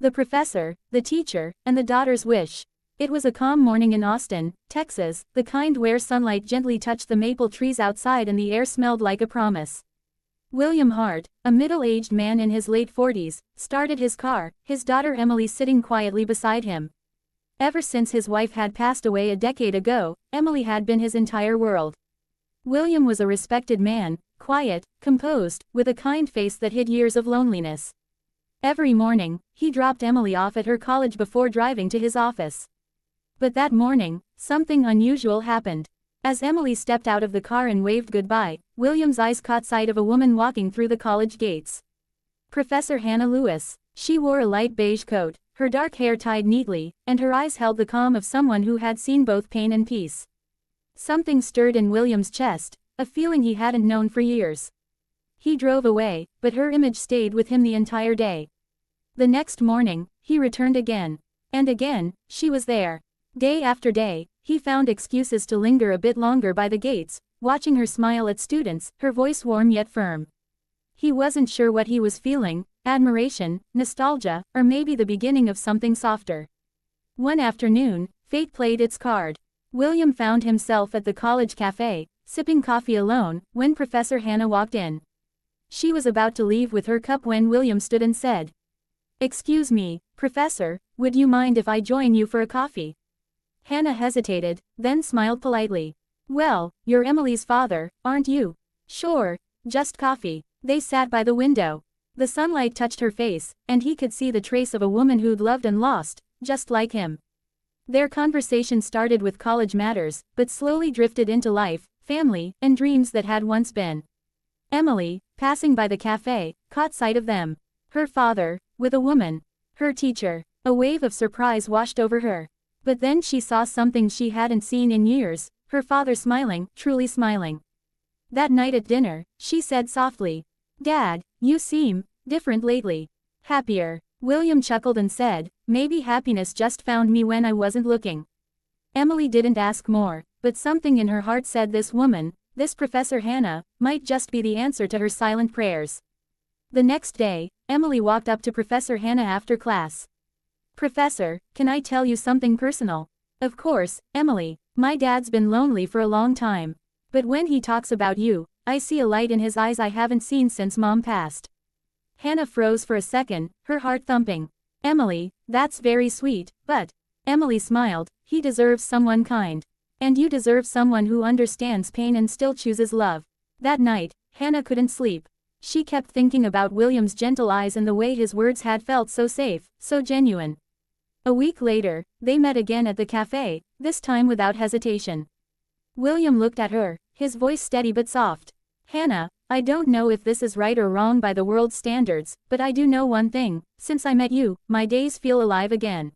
The professor, the teacher, and the daughter's wish. It was a calm morning in Austin, Texas, the kind where sunlight gently touched the maple trees outside and the air smelled like a promise. William Hart, a middle-aged man in his late 40s, started his car, his daughter Emily sitting quietly beside him. Ever since his wife had passed away a decade ago, Emily had been his entire world. William was a respected man, quiet, composed, with a kind face that hid years of loneliness. Every morning, he dropped Emily off at her college before driving to his office. But that morning, something unusual happened. As Emily stepped out of the car and waved goodbye, William's eyes caught sight of a woman walking through the college gates. Professor Hannah Lewis. She wore a light beige coat, her dark hair tied neatly, and her eyes held the calm of someone who had seen both pain and peace. Something stirred in William's chest, a feeling he hadn't known for years. He drove away, but her image stayed with him the entire day. The next morning, he returned again. And again, she was there. Day after day, he found excuses to linger a bit longer by the gates, watching her smile at students, her voice warm yet firm. He wasn't sure what he was feeling, admiration, nostalgia, or maybe the beginning of something softer. One afternoon, fate played its card. William found himself at the college cafe, sipping coffee alone, when Professor Hannah walked in. She was about to leave with her cup when William stood and said, "Excuse me, Professor, would you mind if I join you for a coffee?" Hannah hesitated, then smiled politely. "Well, you're Emily's father, aren't you?" "Sure, just coffee." They sat by the window. The sunlight touched her face, and he could see the trace of a woman who'd loved and lost, just like him. Their conversation started with college matters, but slowly drifted into life, family, and dreams that had once been. Emily, passing by the cafe, caught sight of them. Her father, with a woman. Her teacher. A wave of surprise washed over her. But then she saw something she hadn't seen in years, her father smiling, truly smiling. That night at dinner, she said softly, "Dad, you seem different lately. Happier." William chuckled and said, "Maybe happiness just found me when I wasn't looking." Emily didn't ask more, but something in her heart said this woman, this Professor Hannah, might just be the answer to her silent prayers. The next day, Emily walked up to Professor Hannah after class. "Professor, can I tell you something personal?" "Of course, Emily. My dad's been lonely for a long time. But when he talks about you, I see a light in his eyes I haven't seen since Mom passed." Hannah froze for a second, her heart thumping. "Emily, that's very sweet, but..." Emily smiled, "He deserves someone kind. And you deserve someone who understands pain and still chooses love." That night, Hannah couldn't sleep. She kept thinking about William's gentle eyes and the way his words had felt so safe, so genuine. A week later, they met again at the cafe, this time without hesitation. William looked at her, his voice steady but soft. "Hannah, I don't know if this is right or wrong by the world's standards, but I do know one thing, since I met you, my days feel alive again."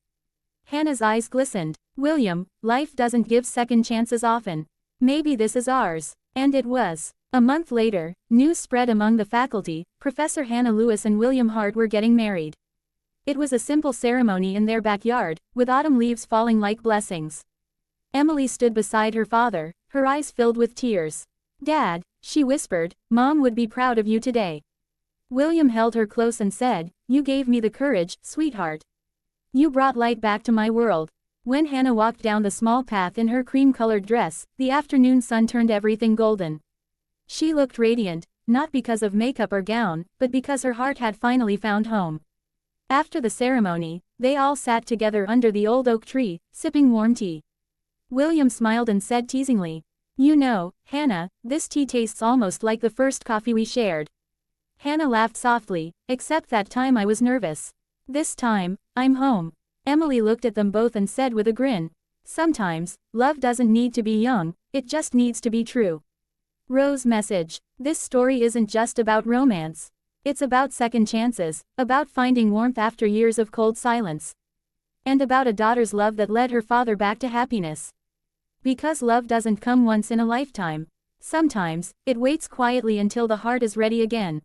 Hannah's eyes glistened. "William, life doesn't give second chances often. Maybe this is ours." And it was. A month later, news spread among the faculty, Professor Hannah Lewis and William Hart were getting married. It was a simple ceremony in their backyard, with autumn leaves falling like blessings. Emily stood beside her father, her eyes filled with tears. "Dad," she whispered, "Mom would be proud of you today." William held her close and said, "You gave me the courage, sweetheart. You brought light back to my world." When Hannah walked down the small path in her cream-colored dress, the afternoon sun turned everything golden. She looked radiant, not because of makeup or gown, but because her heart had finally found home. After the ceremony, they all sat together under the old oak tree, sipping warm tea. William smiled and said teasingly, "You know, Hannah, this tea tastes almost like the first coffee we shared." Hannah laughed softly, "Except that time I was nervous. This time, I'm home." Emily looked at them both and said with a grin, "Sometimes, love doesn't need to be young, it just needs to be true." Rose message. This story isn't just about romance. It's about second chances, about finding warmth after years of cold silence. And about a daughter's love that led her father back to happiness. Because love doesn't come once in a lifetime. Sometimes, it waits quietly until the heart is ready again.